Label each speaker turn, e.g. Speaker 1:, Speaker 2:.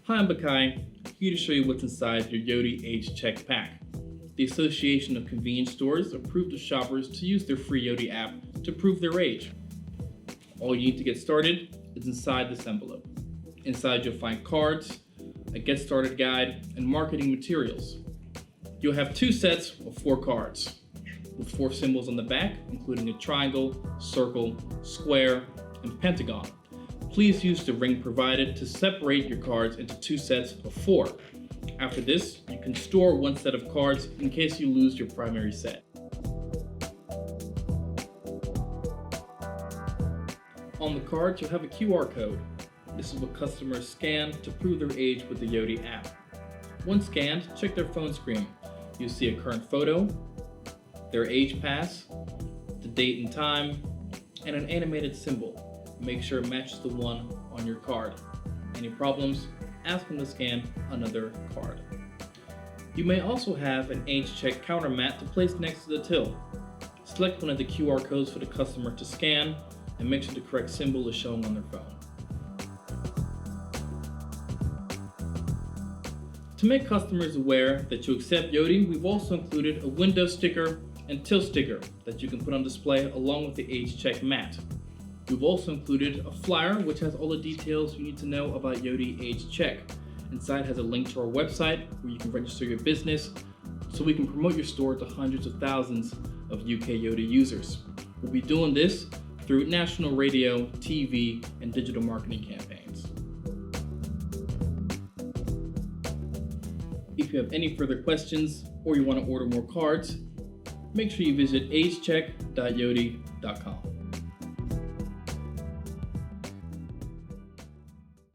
Speaker 1: Hi, I'm Bakai, here to show you what's inside your Yoti Age Check pack. The Association of Convenience Stores approved of shoppers to use their free Yoti app to prove their age. All you need to get started is inside this envelope. Inside you'll find cards, a get started guide, and marketing materials. You'll have 2 sets of 4 cards, with 4 symbols on the back, including a triangle, circle, square, and pentagon. Please use the ring provided to separate your cards into 2 sets of 4. After this, you can store 1 set of cards in case you lose your primary set. On the cards, you'll have a QR code. This is what customers scan to prove their age with the Yoti app. Once scanned, check their phone screen. You'll see a current photo, their age pass, the date and time, and an animated symbol. Make sure it matches the one on your card. Any problems, ask them to scan another card. You may also have an age check counter mat to place next to the till. Select one of the QR codes for the customer to scan and make sure the correct symbol is shown on their phone. To make customers aware that you accept Yoti, we've also included a window sticker and till sticker that you can put on display along with the age check mat. We've also included a flyer which has all the details you need to know about Yoti Age Check. Inside has a link to our website where you can register your business so we can promote your store to hundreds of thousands of UK Yoti users. We'll be doing this through national radio, TV, and digital marketing campaigns. If you have any further questions or you want to order more cards, make sure you visit agecheck.yoti.com.